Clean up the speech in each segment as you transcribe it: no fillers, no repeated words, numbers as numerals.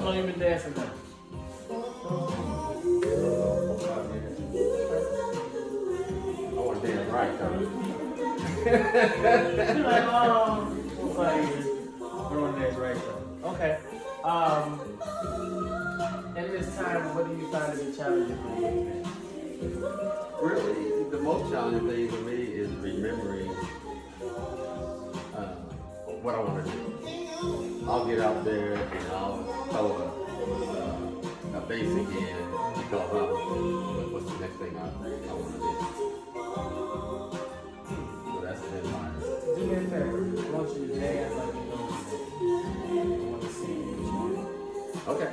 long you been dancing now? I want to dance right, though. You're like, oh, it's like, I want to dance right though. Okay. In this time, what do you find to be challenging for you? Really, the most challenging thing for me is remembering what I want to do. I'll get out there and I'll throw a basic in because what's the next thing I want to do. So that's been mine. Do me a favor. I want you to dance like you know I want to see you. Okay.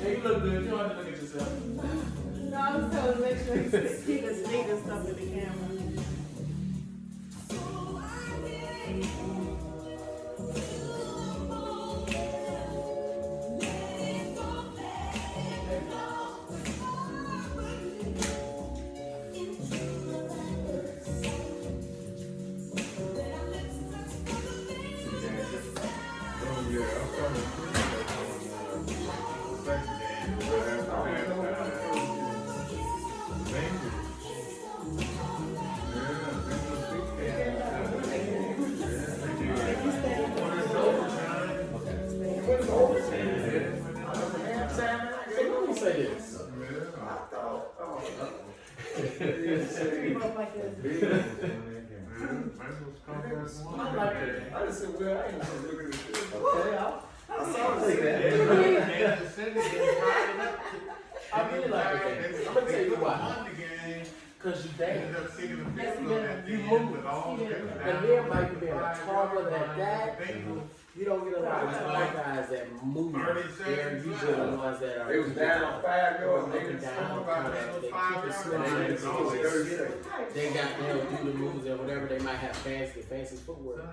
Yeah, you look good. You don't have to look at yourself. No, I was telling make sure he can see the sneak and stuff in the camera. I just said, well, I ain't gonna look at this. Okay, I saw it like that. I really like it. I'm gonna tell you why. Because you dance. You move. And then by you being a taller than that, you don't get a lot of tall guys that move. They're usually the ones that are. It was down 5 yards. Looking down, kind of, they keep it small. They got, they'll do the moves or whatever. They might have fancy footwork,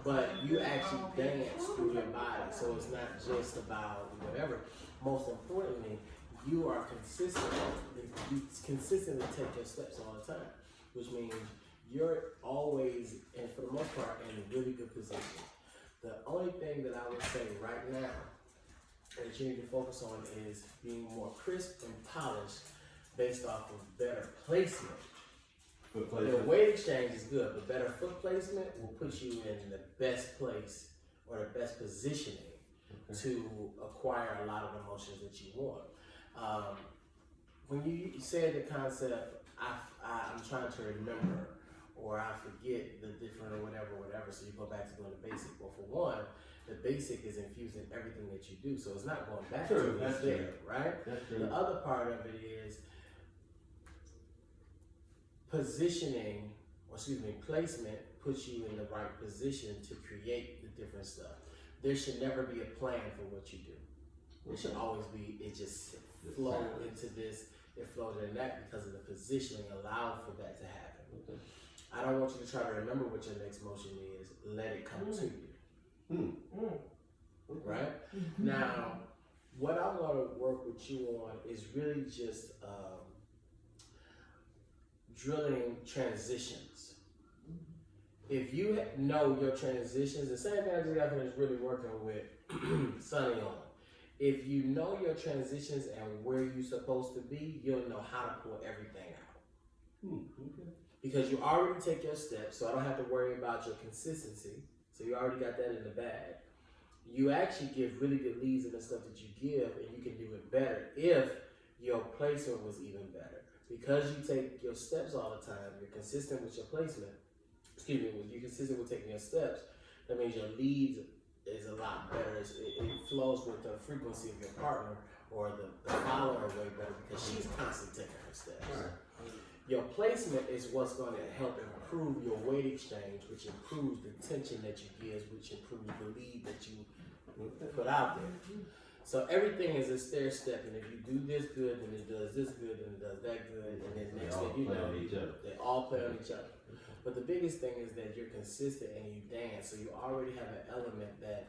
but you actually dance through your body. So it's not just about whatever. Most importantly, you are consistent. You consistently take your steps all the time, which means you're always, and for the most part, in a really good position. The only thing that I would say right now that you need to focus on is being more crisp and polished based off of better placement. Foot The placement. weight exchange is good, but better foot placement will put you in the best place or the best positioning to acquire a lot of the motions that you want. When you said the concept, I'm trying to remember, or I forget the different or whatever, so you go back to doing the basic. Well, for one, the basic is infusing everything that you do, so it's not going back to it, it's there, right? That's true. The other part of it is positioning, or excuse me, placement puts you in the right position to create the different stuff. There should never be a plan for what you do. It should always be, it just flow into this, it flows in that because of the positioning allow for that to happen. Okay. I don't want you to try to remember what your next motion is, let it come to you. Right? Now, what I want to work with you on is really just drilling transitions. If you know your transitions, the same thing I just got finished really working with Sonny on. If you know your transitions and where you're supposed to be, you'll know how to pull everything out. Because you already take your steps, so I don't have to worry about your consistency. So you already got that in the bag. You actually give really good leads in the stuff that you give, and you can do it better if your placement was even better. Because you take your steps all the time, you're consistent with your placement. Excuse me, when you're consistent with taking your steps, that means your leads is a lot better. It flows with the frequency of your partner or the follower way better because she's constantly taking her steps. Your placement is what's going to help improve your weight exchange, which improves the tension that you give, which improves the lead that you put out there. So everything is a stair step, and if you do this good, then it does this good, then it does that good, and then next thing you know, they all play on each other. But the biggest thing is that you're consistent and you dance, so you already have an element that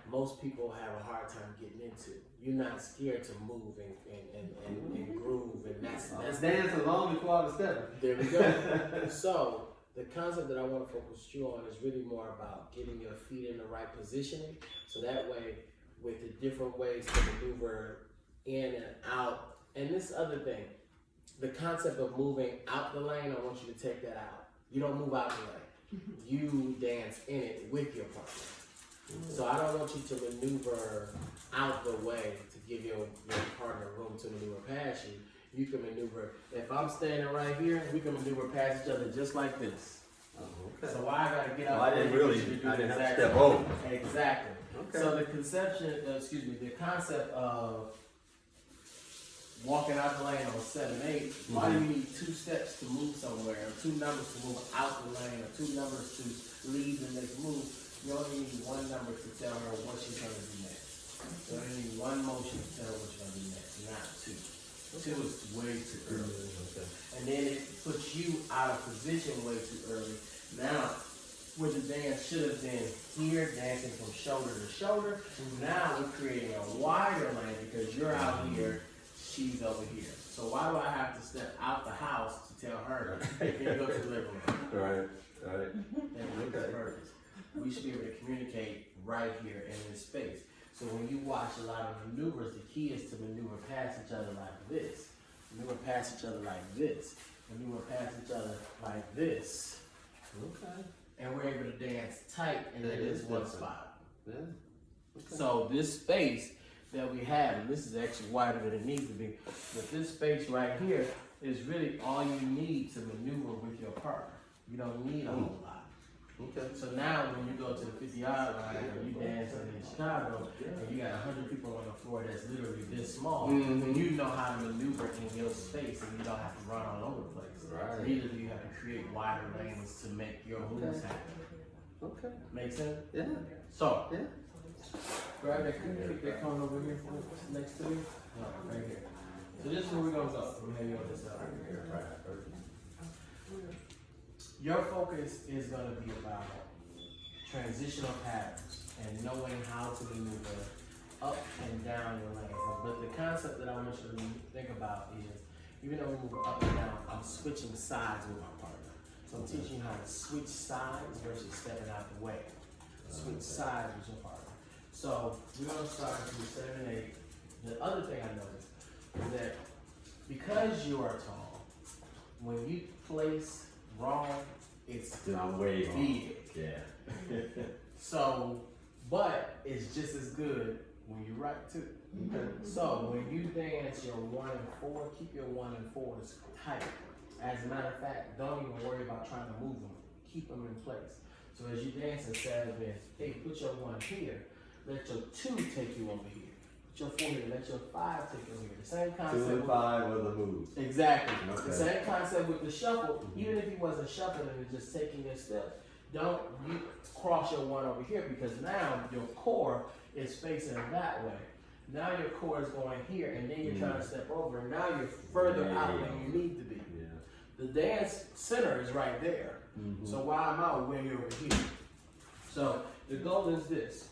most people have a hard time getting into. You're not scared to move and groove, and that's dancing long before I was stepping. there we go. So the concept that I want to focus you on is really more about getting your feet in the right positioning, so that way, with the different ways to maneuver in and out. And this other thing, the concept of moving out the lane, I want you to take that out. You don't move out the lane. You dance in it with your partner. So I don't want you to maneuver out the way to give your partner room to maneuver past you. You can maneuver, if I'm standing right here, we can maneuver past each other just like this. So why I gotta get out I didn't there really, to do I didn't have to exact- step over. Exactly. Okay. So the the concept of walking out the lane on 7/8, why do you need 2 steps to move somewhere, or 2 numbers to move out the lane, or 2 numbers to lead the next move? You only need 1 number to tell her what she's gonna do next. You only need 1 motion to tell her what you're gonna do next, not 2. 2 is way too early. And then it puts you out of position way too early. Now, where the dance should have been here, dancing from shoulder to shoulder, now we're creating a wider lane because you're out here, she's over here. So why do I have to step out the house to tell her, hey, can you go to the living room? Right. That makes purpose. We should be able to communicate right here in this space. So when you watch a lot of maneuvers, the key is to maneuver past each other like this. Maneuver past each other like this. Maneuver past each other like this. Okay. And we're able to dance tight in That this is one different. spot. Yeah. Okay. So this space that we have, and this is actually wider than it needs to be, but this space right here is really all you need to maneuver with your partner. You don't need a whole lot. Okay. So now when you go to the 50-yard line and you dance in Chicago and you got 100 people on the floor that's literally this small, then you know how to maneuver in your space and you don't have to run all over the place. Right. Neither do you have to create wider lanes to make your moves happen. Okay. Make sense? Yeah. So, Yeah. grab that, kick that cone over here next to you. No, right here. So this is where we're gonna go. We're gonna on this side right here. Your focus is gonna be about transitional patterns and knowing how to maneuver up and down your lanes. But the concept that I want you to think about is, even though we move up and down, I'm switching sides with my partner. So I'm teaching you how to switch sides versus stepping out the way. Switch sides with your partner. So we're gonna start from 7, 8. The other thing I noticed is that because you are tall, when you place wrong, it's Then way wrong. big. Yeah. So, but it's just as good when you right too. So when you dance your 1 and 4, keep your 1 and 4s tight. As a matter of fact, don't even worry about trying to move them. Keep them in place. So as you dance in 7, 8, put your 1 here. Let your 2 take you over here. Put your 4 here. Let your 5 take you over here. The same 2 concept. and 5 are the moves. Exactly. Okay. The same concept with the shuffle. Even if you wasn't shuffling and just taking your steps, don't you cross your 1 over here, because now your core is facing that way. Now your core is going here, and then you're trying to step over, and now you're further out than you need to be. Yeah. The dance center is right there. So while I'm out, we're over here. So the goal is this.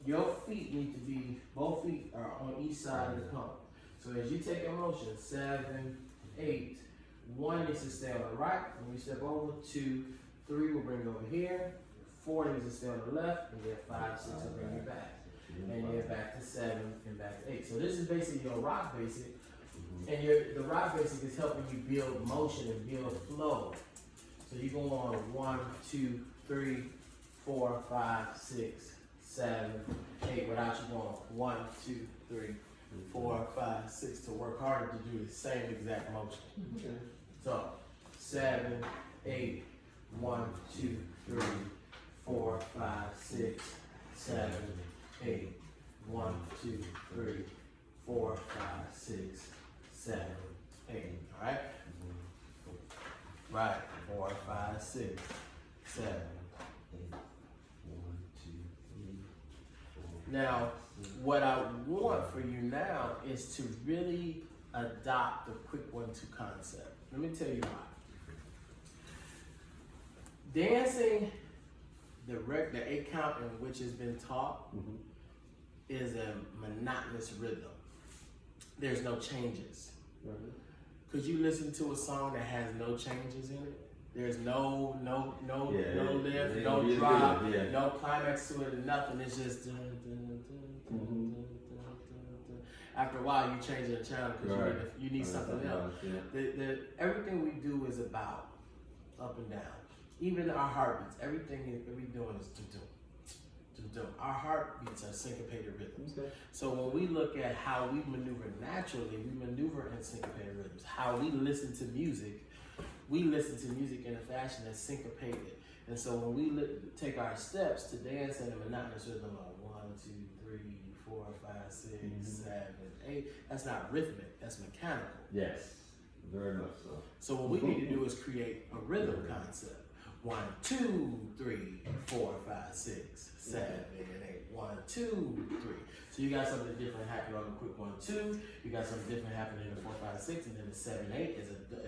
Your feet need to be, both feet are on each side of the pump. So as you take a motion, 7, 8, 1 needs to stay on the right. When we step over, 2, 3 will bring you over here. 4 needs to stay on the left, and then 5, 6 will bring you back. And then back to 7 and back to 8. So this is basically your rock basic. And the rock basic is helping you build motion and build flow. So you go on 1, 2, 3, 4, 5, 6, 7, 8 without you going 1, 2, 3, 4, 5, 6 to work harder to do the same exact motion. So 7, 8, 1, 2, 3, 4, 5, 6, 7, 8, 1, 2, 3, 4, 5, 6, 7, 8. All right? Right. 4, 5, 6, 7, 8. 1, 2, 3, 4. Now, what I want for you now is to really adopt the quick 1-2 concept. Let me tell you why. Dancing, the 8 count in which has been taught, is a monotonous rhythm. There's no changes. Could you listen to a song that has no changes in it? There's no lift, no drop, no climax to it, nothing. It's just after a while you change the channel because you need something else. Everything we do is about up and down. Even our heartbeats, everything that we're doing is to do. Our heartbeats are syncopated rhythms. So when we look at how we maneuver naturally, we maneuver in syncopated rhythms. How we listen to music in a fashion that's syncopated. And so when we take our steps to dance in a monotonous rhythm of 1, 2, 3, 4, 5, 6, 7, 8, that's not rhythmic, that's mechanical. Yes, very much so. So what we need to do is create a rhythm concept. 1, 2, 3, 4, 5, 6, 7, 8. 1, 2, 3. So you got something different happening on the quick 1, 2. You got something different happening in the 4, 5, 6, and then the 7, 8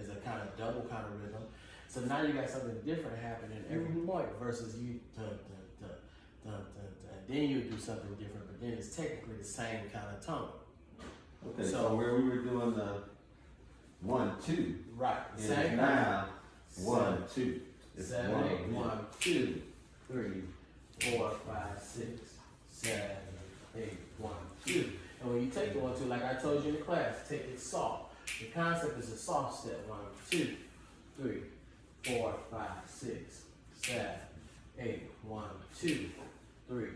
is a kind of double kind of rhythm. So now you got something different happening every point versus you dun dun dun dun dun dun. Then you do something different, but then it's technically the same kind of tone. Okay, so where we were doing the 1, 2, right? is Same now 1, 2. It's 7, 8, 1, 2, 3, 4, 5, 6, 7, 8, 1, 2. And when you take the 1, 2, like I told you in the class, take it soft. The concept is a soft step. 1, 2, 3, 4, 5, 6, 7, 8, 1, 2, 3,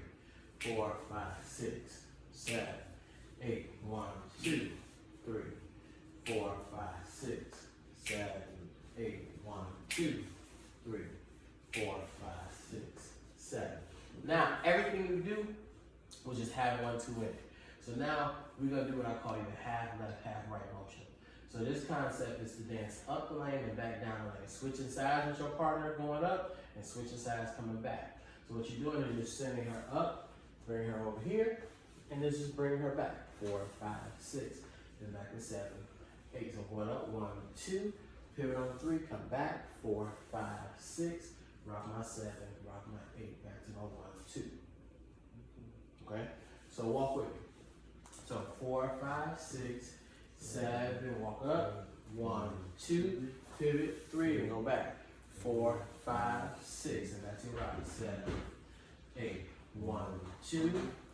4, 5, 6, 7, 8, 1, 2, 3, 4, 5, 6, 7, 8, 1, 2, 3, 4, 5, 6, 7. Now, everything we do, we'll just have 1, 2 in it. So now, we're going to do what I call the half left, half right motion. So this concept is to dance up the lane and back down the lane. Switching sides with your partner going up, and switching sides coming back. So what you're doing is you're sending her up, bring her over here, and this is bringing her back. 4, 5, 6, then back to 7, 8. So going up, 1, 2, pivot on 3, come back, 4, 5, 6, rock my 7, rock my 8, back to my 1, 2. Okay? So walk with me. So 4, 5, 6, 7, walk up, 1, 2, pivot, 3, and go back. 4, 5, 6, and that's your right. 7, 8, 1, 2,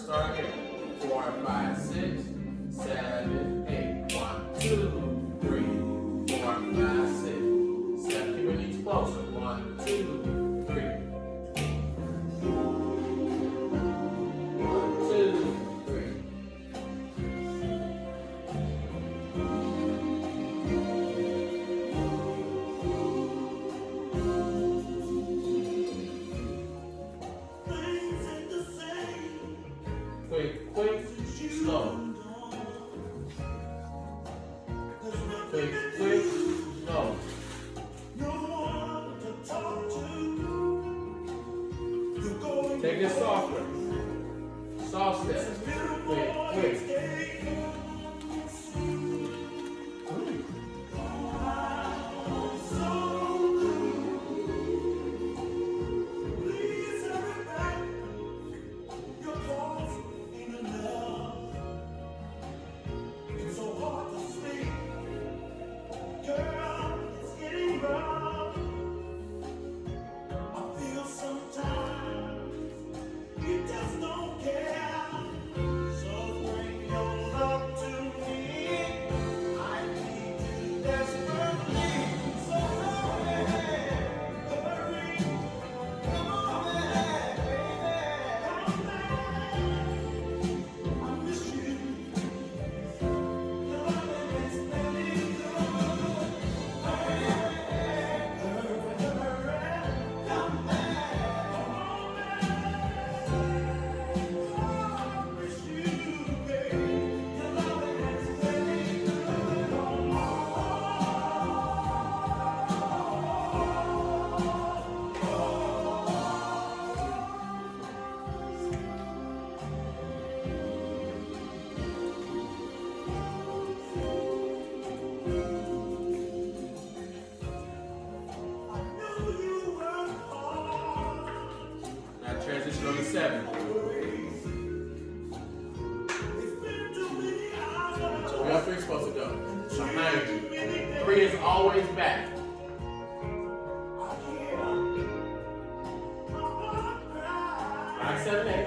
Start here. 4, 5, 6, 7, 8. 1, 2, 3, 4, 5, 6, 7. Keep your knees closer. 1, 2, 3. 1, 2, 3. Quick, quick, slow. Quick, quick, slow. Take it softer. Soft steps. Quick, quick. Transition on the 7. So where 3 supposed to go? Behind you. 3 is always back. 5, 7, 8.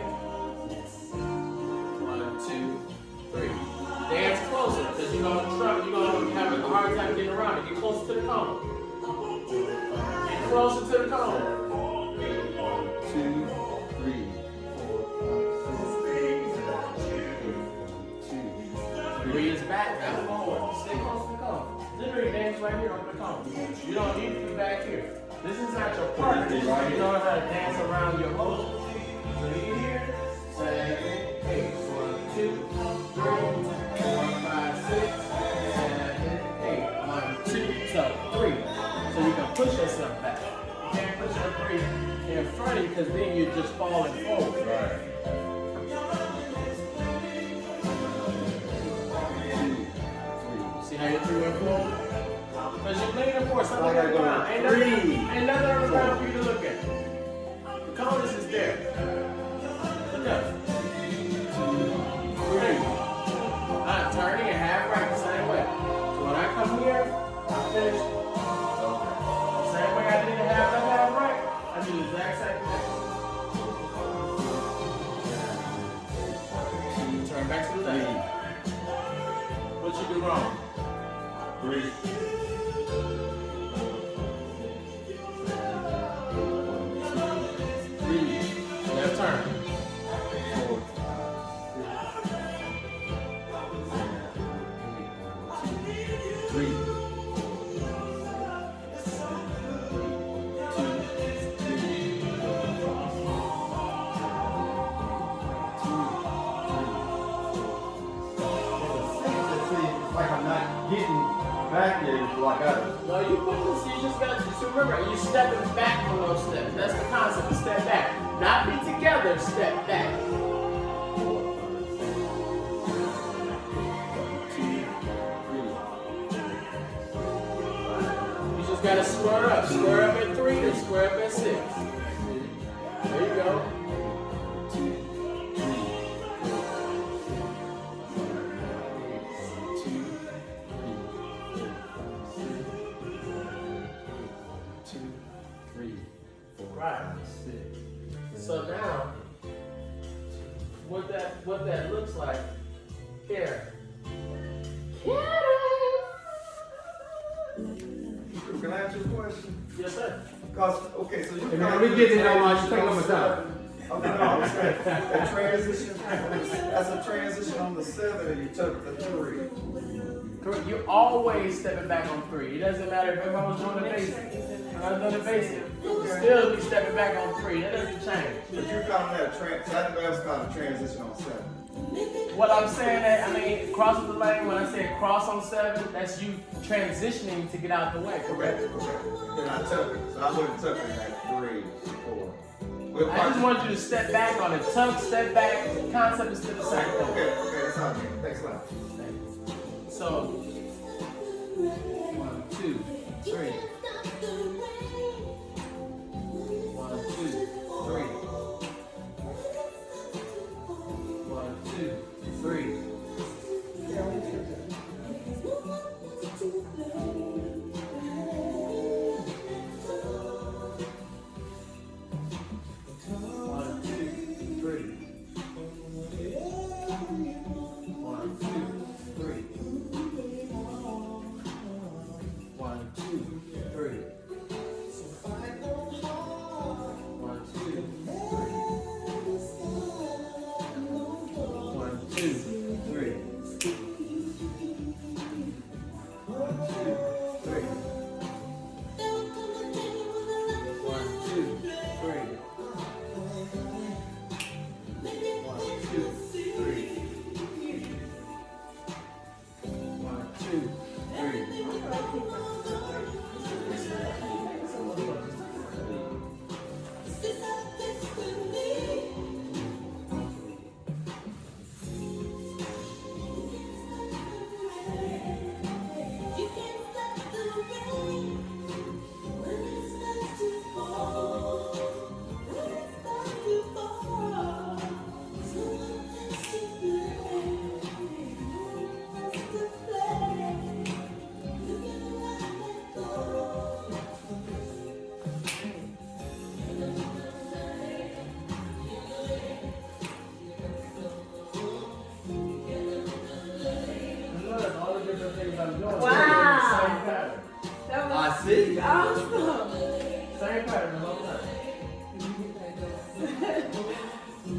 1, 2, 3. Dance closer, because you're gonna have a hard time getting around it. Get closer to the cone. Get closer to the cone. 2, 3, 3 is back now. Forward. Stay close to the cone. Literally dance right here on the cone. You don't need to be back here. This is not your part. You know how to dance around your motion. So you here, 7, 8. 1, 2, 3, 4, 5, 6, 7, 8. 1, 2, so 3. So you can push yourself back. You can't push your 3 in front of you because then you're just falling forward. right. See how your 3 went forward? Because you're leaning forward, something I gotta on the go ground. Ain't nothing on the ground for you to look at. The cone is there. Look up. 3. I'm turning and half right the same way. So when I come here, I finish. Same way I did the half left, half right, I do the exact same thing. Turn back to the left. What you do wrong? 3. 3. Left turn. 4. 3. 2, like I'm not getting back there like I. No, you put this, you just got to remember, you're stepping back from those steps. That's the concept, step back. Not be together, step back. 4, 2, 3. You just gotta square up. Square up at 3 and square up at 6. There you go. 2, 3. 2, 3, 4, Right. 6. So now, with that what that looks like. Here. Can I ask you a question? Yes, sir. Cause, okay, so you. Hey, man, we getting it on my, you take on my time. Okay, no, I'm saying, a transition, that's a transition on the 7 and you took the 3. Correct. You're always stepping back on 3. It doesn't matter if everyone was doing the basic. I was doing the basic. You'll still be stepping back on 3. That doesn't change. But you're calling that so I think that's called a transition on 7. What I'm saying that, I mean, cross the lane, when I say cross on 7, that's you transitioning to get out the way, correct? Then I took it, so I wouldn't took it at 3, 4. I just want you to step back on it. Tuck, step back, the concept is still the same thing. Okay, that's all good. Thanks a lot. So, 1, 2, 3. 1, 2, 3. 1, 2, 3. Wow. That was I see. awesome. Same pattern the whole time.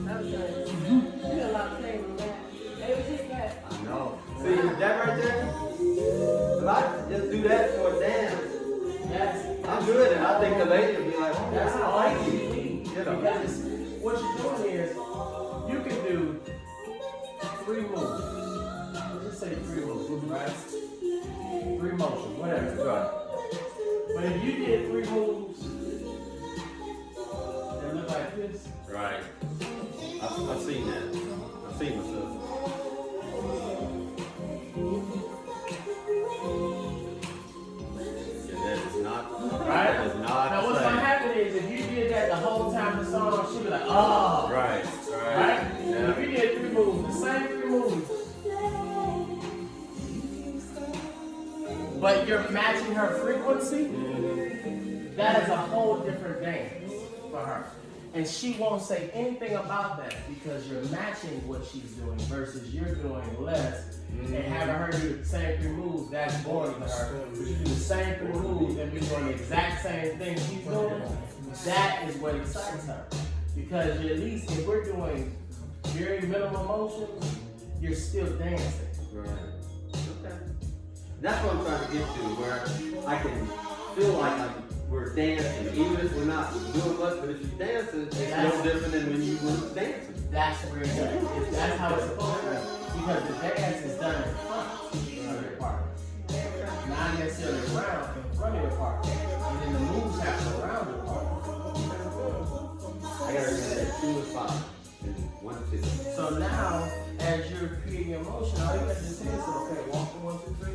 That was good. You did a lot of things on that. It was just that. I know. See, that right there, if I just do that for a dance, That's I'm good, and I think the lady will be like, oh, That's I all like you you. need. You know. Because what you're doing is, you can do 3 moves. Let's just say 3 moves, right? 3 motions, whatever. Right. But if you did 3 moves that look like this, Right. I've seen that. I've seen myself. Yeah, that is not. right? That is not Now the what's same. gonna happen is if you did that the whole time the song, she'll be like, oh. Right. Right? Yeah. If you did 3 moves, the same 3 moves, but you're matching her frequency, that is a whole different dance for her. And she won't say anything about that because you're matching what she's doing versus you're doing less and having her do the same 3 moves. That's boring to her. But you do the same 3 moves and be doing the exact same thing she's doing. That is what excites her. Because at least if we're doing very minimal motion, you're still dancing. Right. Okay. That's what I'm trying to get to, where I can feel like we're dancing, even if we're not doing much. But if you're dancing, it's no different than when you were dancing. That's where it's at. That's how it's supposed to be. Because the dance is done in front of your partner. Not necessarily around, in front of your partner. And then the moves happen around your partner. I gotta remember that 2 and 5. And 1, 2. So now, as you're creating your motion, all you have to say is, okay, walk for 1, 2, 3.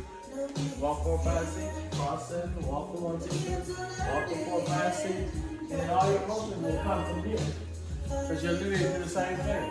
Walk 4, 5, 6. Cross 7. Walk for 1, 2, 3. Walk for 4, 5, 6. And then all your motions will come from here. Because you're literally doing the same thing.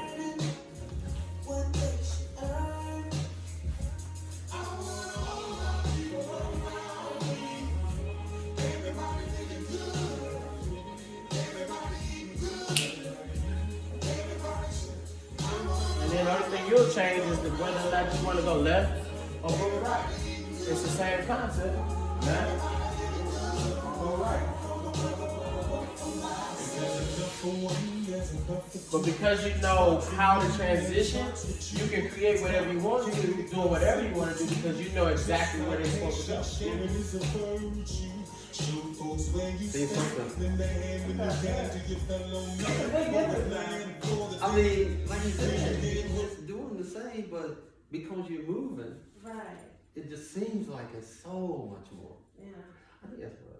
And then all will change is the whether or not you want to go left or go right. It's the same concept. Left or right. But because you know how to transition, you can create whatever you want to, doing whatever you want to do because you know exactly where they're supposed to go. See something? I mean, like you said, it's doing the same, but because you're moving, Right. it just seems like it's so much more. Yeah. I think that's what.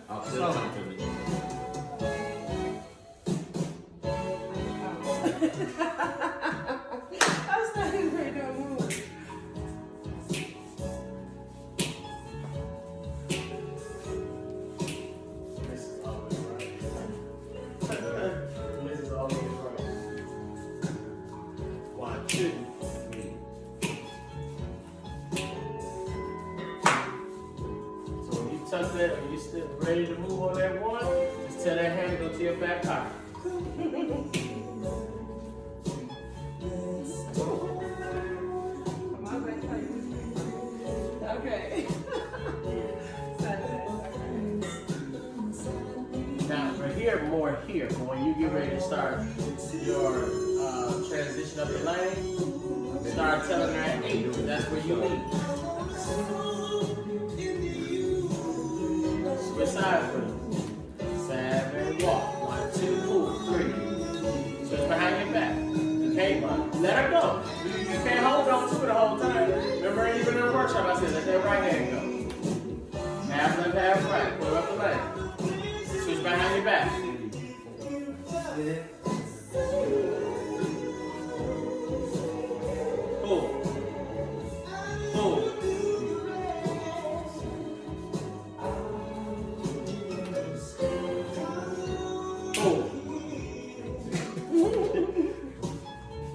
I'll still come to me. I was not even ready to move. This is always right. This is always right. Why shouldn't we? So when you tuck that, or you still ready to move on that one, just tell that hand to go to your back pocket. Okay. Now, right here, more here, but when you get ready to start your transition up the lane, start telling that 8, that's where you lead. Switch sides for you. 7, walk. 1, 2, pull. 3. Switch behind your back. Okay, let her go. You can't hold on to it the whole time. Remember, even in the workshop, I said, let that right hand go. Half left, half right. Pull up the lane. Switch behind your back. Pull. Pull. Pull.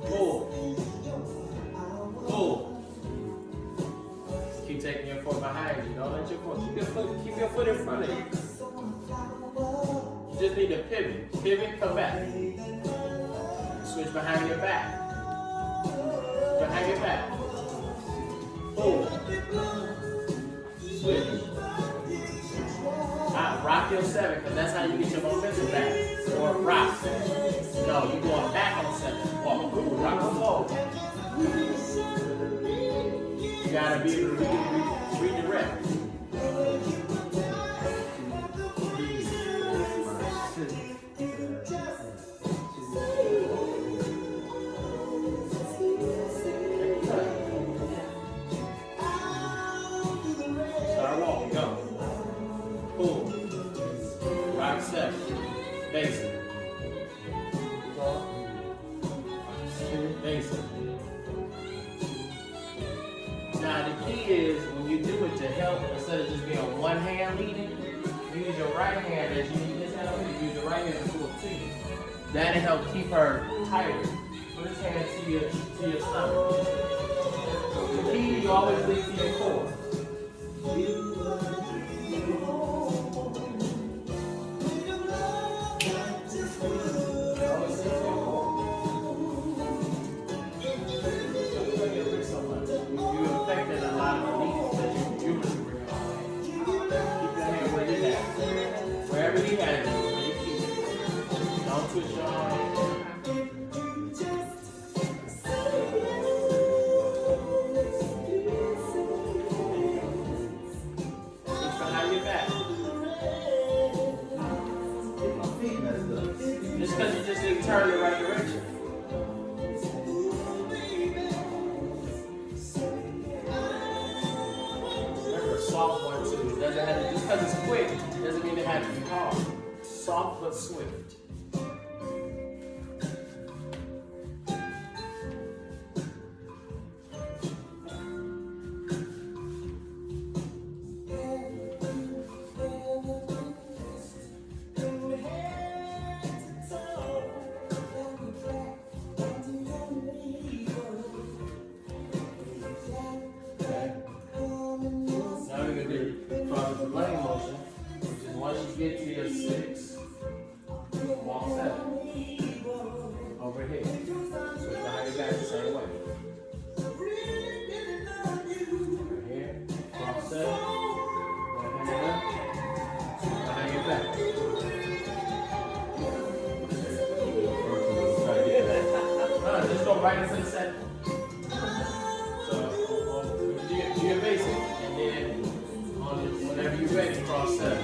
Pull. Pull. Keep taking your foot behind you. Don't let your foot. Keep your foot in front of you. You just need to pivot. Pivot, come back. Switch behind your back. Behind your back. Pull. Switch. Rock your 7, because that's how you get your momentum back. Or rock 7. No, you're going back on 7. Walk. Rock and forward. You gotta be able to redirect. Start walking, go. Pull. Rock 7. Basic. Basic. Now the key is when you do it to help, instead of just being one hand leading, use your right hand as you need this help, you use your right hand to pull to you. That'll help keep her tighter. Put his hand to your stomach. The key, you always lead to your core. Just because you just didn't turn the right direction. Remember, soft 1, 2. Doesn't have to, just because it's quick doesn't mean it has to be hard. Soft but swift. Now we're going to do cross the lane motion, which is once you get to your 6, overhead. Switch behind your back the same way. Right here, cross seven. One hand up, behind your back. Just go right into the center. So, do your basic, and then whenever you're ready, cross seven.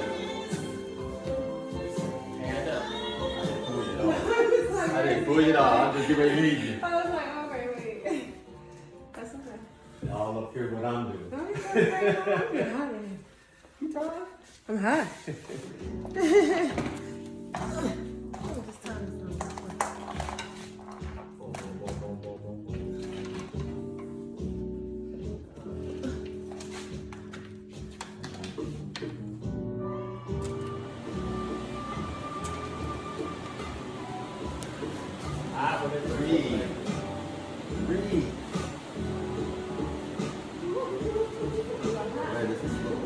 Hand up. I didn't pull it off. I'm just getting ready to leave you. I was like, okay, wait. That's okay. All up here what I'm doing. No, you're not afraid. I'm hot. You tired? I'm hot. This time is not Breathe. Breathe. Man, this is slow.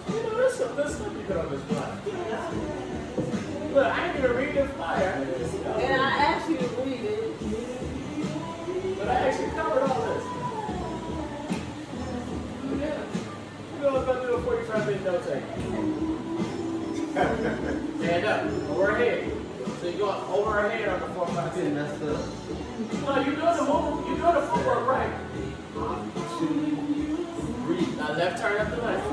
You know, there's some good stuff you put on this flyer. Look, I ain't even read the flyer. And I asked you to read it. But I actually covered all this. Yeah. You know, I was about to do a 45-minute note taking. Stand up, overhead. So you're going overhead on the 4, 5, I 6. didn't mess up. No, you're doing the move. You're doing the footwork right. Breathe. Now left turn up the left.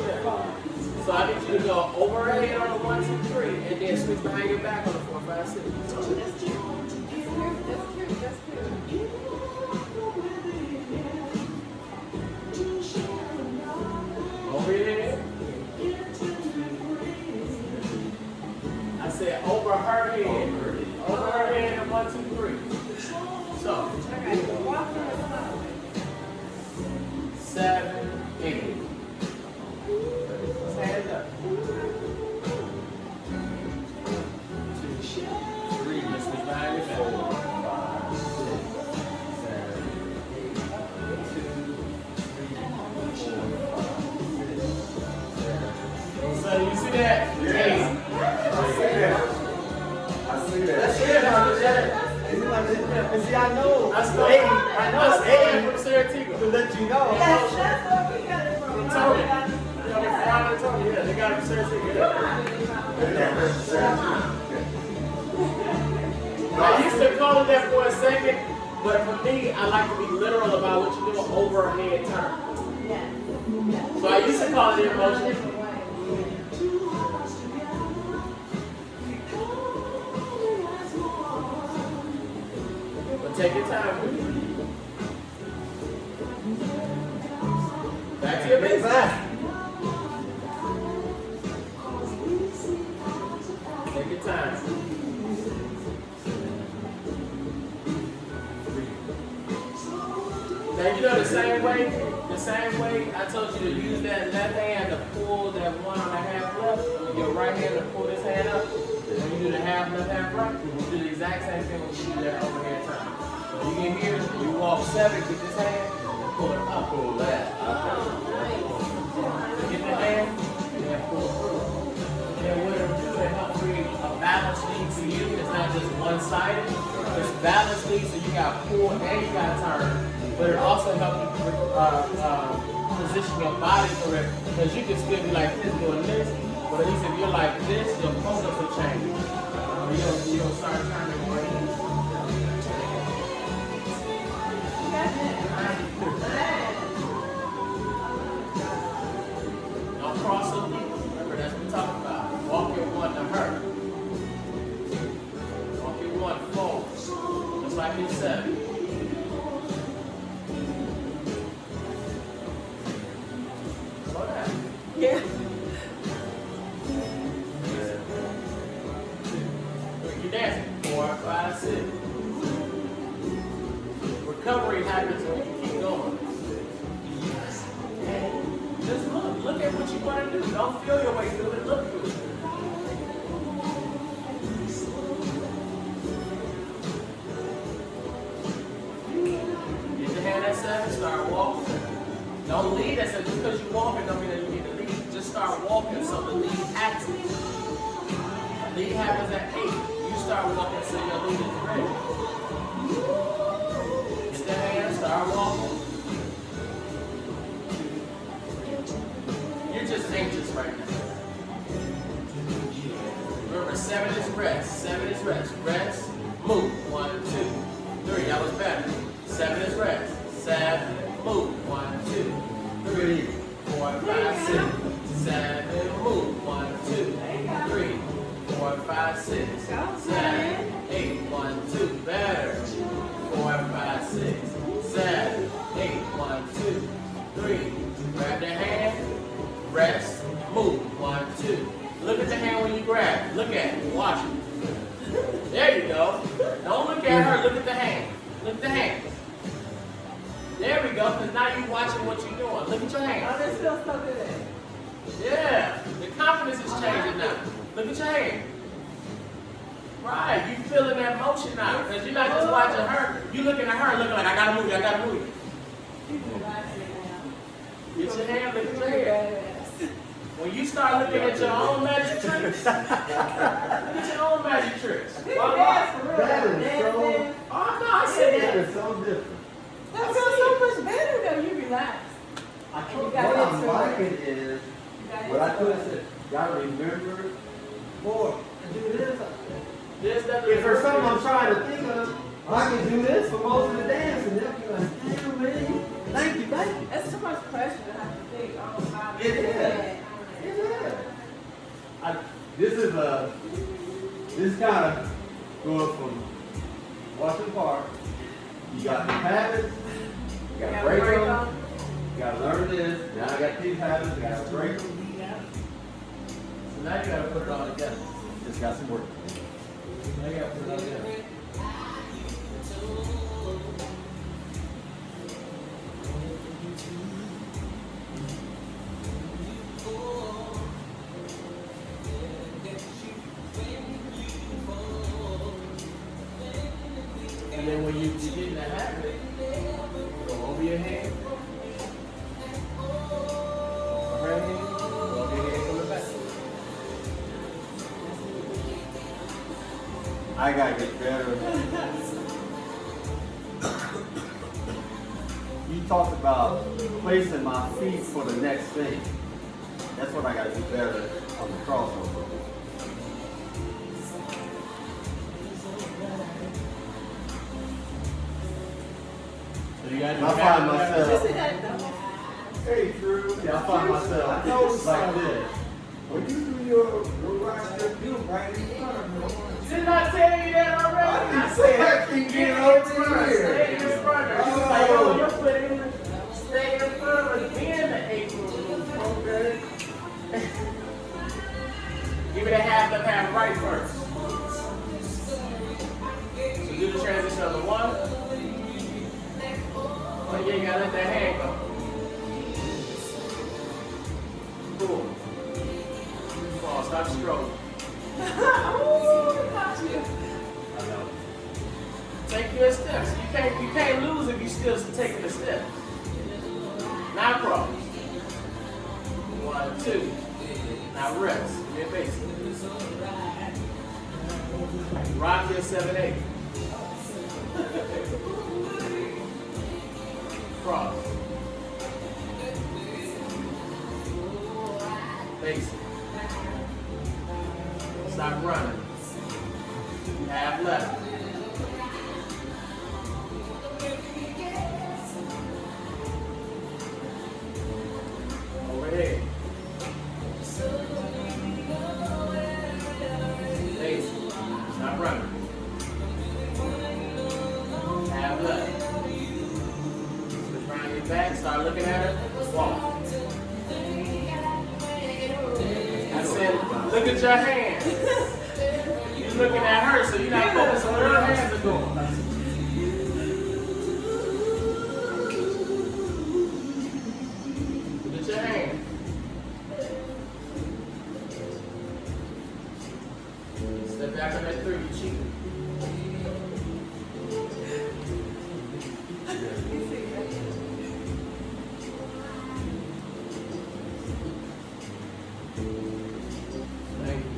Yeah. So I need you to go overhead on the 1, 2, 3, and then switch behind your back on the 4, 5, 6. That's true. That's true. That's true. Over your head. I said over her head. Over her head and 1, 2, 3. So, Okay, walk from the top. 7, 8. Stand up. 2, 3. Let's switch behind your back. 4, 5, 6, 7, 8. 2, 3, 4, 5, 6, 7. So you see that? Yeah. I see that. I see that. That's it, Dr. Janet. And see, I know. That's Hey, the I know that's it's the eight from Saratiga. to let you know. That's where we got it from. From Tony. Yeah, from Father Tony. Yeah, they got it from Saratiga. Yeah. I used to call it that for a second, but for me, I like to be literal about what you're doing overhead turn. So I used to call it the emotion. But take your time with it. Back to your basics. Take your time. Now you know the same way I told you to use that left hand to pull that 1 and a half left, and your right hand to pull this hand up. When you do the half left, half right, you do the exact same thing when you do that overhead turn. So you get here, you walk 7, get this hand, and pull it up. Pull that. Get the hand, and then pull through. And what it'll do, it help create a balanced lead for you. It's not just one-sided. It's balanced lead, so you got pull and you got turn. But it also helps you position your body correct, because you can still be like this doing this, but at least if you're like this, your focus will change. You'll start turning more in. Don't cross the knee. Remember, that's what we're talking about. Walk your 1 to her. Walk your 1 forward. Just like you said. Slow down. Yeah. You're dancing. 4, 5, 6. Recovery happens when you keep going. Just look at what you want to do. Don't feel your way through it. Look through it. Get your hand at 7. Start walking. Don't lead at 7. Just because you're walking don't mean that you need to lead. Just start walking so the lead happens. Lead happens at 8. start walking so your lead is ready. Get the hand, start walking. You're just anxious right now. Remember, 7 is rest. 7 is rest. Rest, move. 1, 2, 3. That was better. 7 is rest. 7, move. 1, 2, 3, 4, 5, 6. 7, move. 1, 2, 3, 4, 5, 6. 7, 8. 1, 2. Better. 4, 5, 6. 7, 8. 1, 2, 3. Grab the hand. Rest. Move. 1, 2. Look at the hand when you grab. Look at it. Watch it. There you go. Don't look at her. Look at the hand. Look at the hand. There we go. Because now you're watching what you're doing. Look at your hand. Oh, this feels so good. Yeah. The confidence is changing now. Look at your hand. Right. You feeling that motion now. Because you're not just watching her. You looking at her looking like, I got to move you. I got to move you. She's relaxing now. Get your hand. Look at your hand. When you start looking at your own magic tricks, look at your own magic tricks. This dance for real. That is Dance, so- dance. Oh, no, I said That that. is so different. That feels so much better though. You relax. I You what got I'm extra liking is, You got what I extra could have said, gotta remember, boy, do this. There's that If there's something I'm trying to think of, I can do this for most of the dance, and they'll be like, damn, man, thank you, thank you. That's too much pressure to have to think. Oh, wow. It is. This kind of going from Washington Park. You got the habits, you got to break them, you got to learn this. Now I got these habits, I got to break them. So now you gotta put it all together. Just got some work. Now you gotta put it all together. And then when you get in the habit, go over your head. Right hand, go over your head from the back. I gotta get better. You talked about placing my feet for the next thing. That's what I gotta do better on the crossover. So you gotta do I that. find Did you myself, see that double? Hey, Drew. I find myself like this. When you do your right step, you right in front of me. Didn't I tell you that already? I didn't say I can get over Stay here. in front of her. She's like, oh, your foot in. Stay in front of her. Then the April move. Okay. Give it a half left, half right first. So do the transition on the one. Oh yeah, you gotta let that hand go. Cool. Come on, stop stroking. Oh, got you. I know. Take your steps. You can't lose if you still taking the steps. Now cross. 1, 2. Now rest. Mid basic. Rock your 7, 8. Cross. Basic. Stop running. Half left. Overhead. Basic. Stop running. Half left. Switch around your back. Start looking at her. Walk. I said, look at your hands. You're looking at her, so you're not focused on where her hands are going. Look at your hands. Step back on that 3, you cheating. Thank you.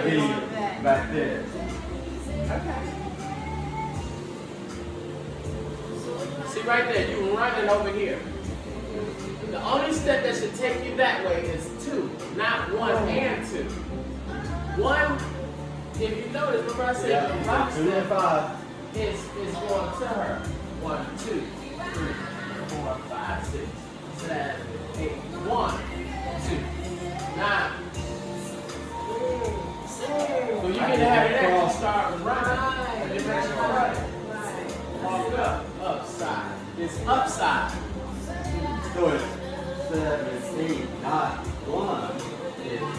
working be on that. back there. Okay. See right there, you running over here. The only step that should take you that way is 2, not 1 and 2. 1, if you notice, remember I said the box 2 and step 5. is going to her. 1, 2, 3, 4, 5, 6, 7, 8. 1, 2, 9. So you get to have it there, you start running, and then make sure you're running. Walk up, upside. It's upside. So it's 7, 8, not 1. It's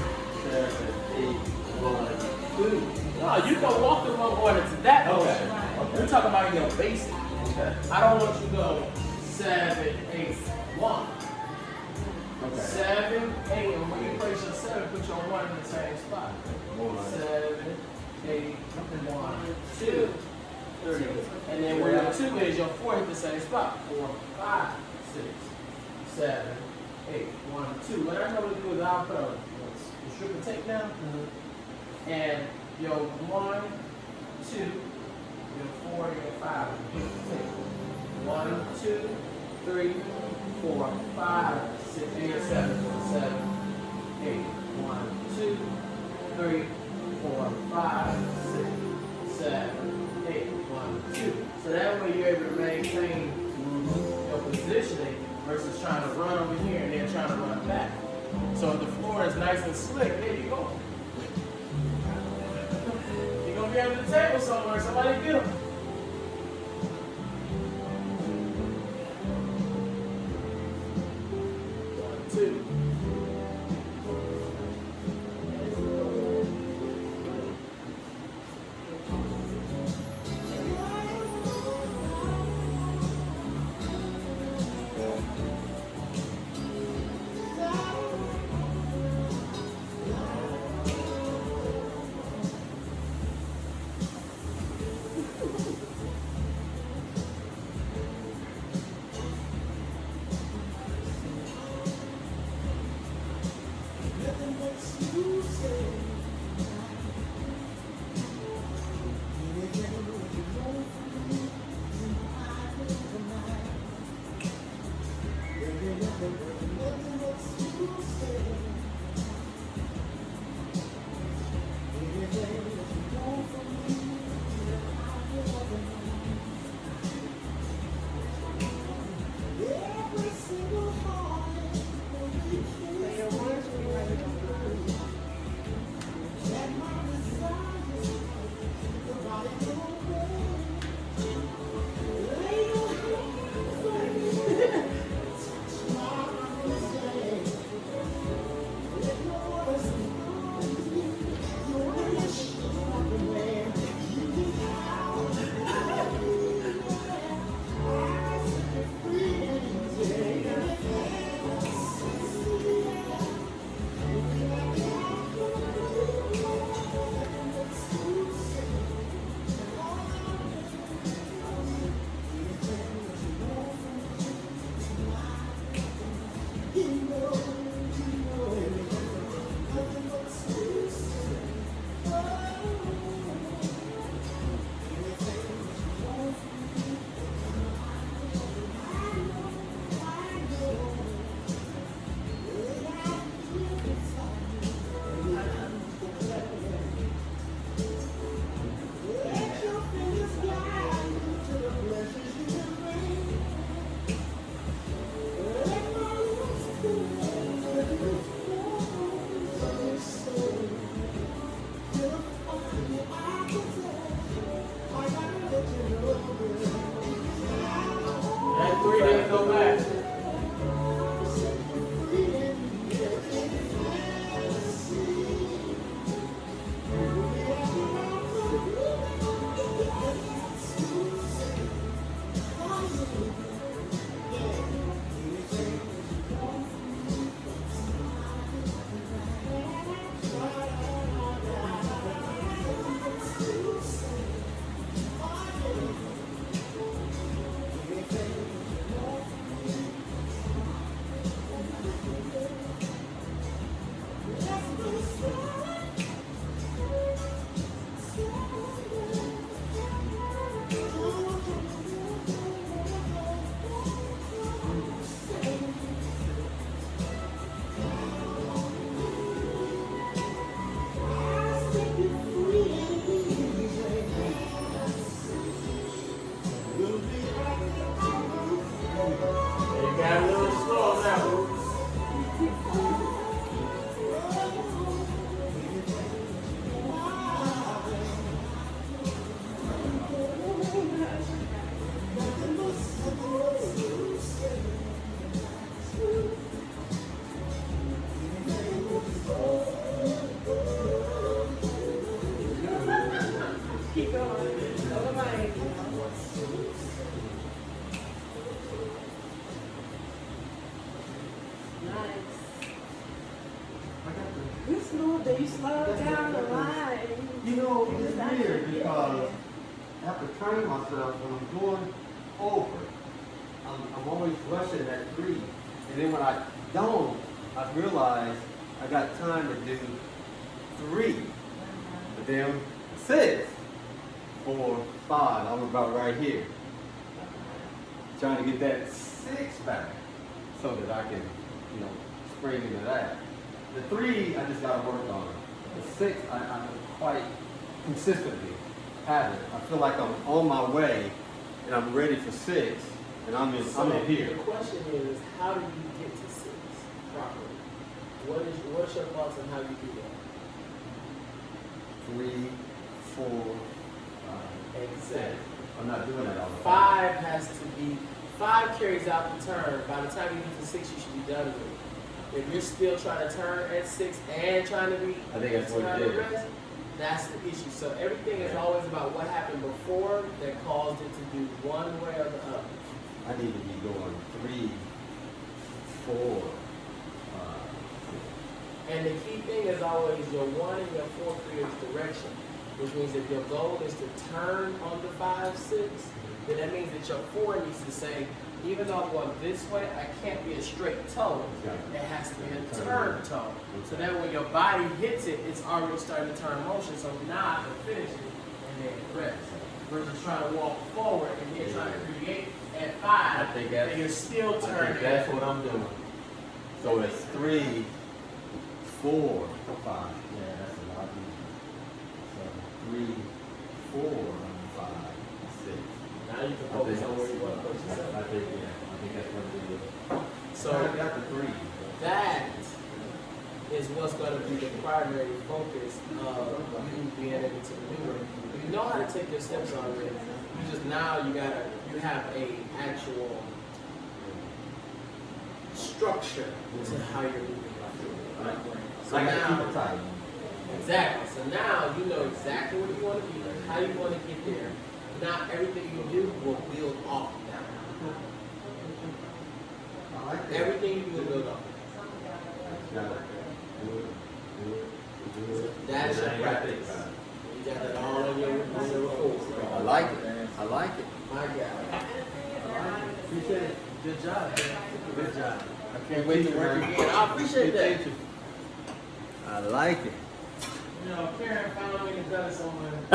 7, 8, 1, 2. No, you can walk in one order to that Okay. motion. Okay. We're talking about your basic. Okay. I don't want you to go 7, 8, 1. Okay. 7, 8, and when you place your 7, put your 1 in the same spot. 7, 8, 1, 2, 3. And then where your 2 is, your 4 hit the same spot. 4, 5, 6, 7, 8, 1, 2. What I normally do is I'll put a strip of tape down. And your 1, 2, your 4, your 5. 1, 2, 3, 4, 5, 6, 8, 7, 7, 8. 1, 2, 3, 4, 5, 6, 7, 8. 1, 2. So that way you're able to maintain your positioning versus trying to run over here and then trying to run back. So if the floor is nice and slick, there you go. You're gonna be under the table somewhere. Somebody get them. 1, 2. you slow down the line. You know, it's weird because I have to train myself when I'm going over. I'm always rushing that 3. And then when I don't, I realize I got time to do 3. But then 6, 4, 5, I'm about right here. Trying to get that 6 back so that I can, spring into that. The 3, I just gotta work on. The 6, I quite consistently have it. I feel like I'm on my way and I'm ready for 6 and I'm in here. The question is, how do you get to 6 properly? What's your thoughts on how you do that? 3, 4, 5. Exactly. I'm not doing that all the time. 5 has to be, 5 carries out the turn. By the time you get to 6, you should be done with it. If you're still trying to turn at 6 and trying to be, I think that's what it is. that's the issue. So everything is always about what happened before that caused it to do one way or the other. I need to be going 3, 4, 5. And the key thing is always your 1 and your 4 creates direction, which means if your goal is to turn on the 5, 6, then that means that your 4 needs to say, even though I'm going this way, I can't be a straight toe. It has to be a turn toe. So that when your body hits it, it's already starting to turn motion. So now I can finish it and then rest. Versus trying to walk forward and then trying to create at 5, I think and you're still I turning. think that's what I'm doing. So it's 3, 4, 5. Yeah, that's a lot easier. So 3, 4, 5, 6. Now you can focus on where you want to push yourself. I think that's what it is. So I got the 3. that is what's going to be the primary focus of you being able to maneuver. You know how to take your steps already. You just now you have a actual structure to how you're moving. Right. So I got to keep now, it tight. exactly. So now you know exactly where you want to be, how you want to get there. Now everything you do will build off that. I like that. Everything you do will build off. Got it. Do it. That's your I ain't gotta practice. think about it. You got that all in your report. I like it. I like it. My God. Appreciate it. Good job, man. Good job. I can't wait to work again. I appreciate that. I like it. You know, Karen found me to better someone.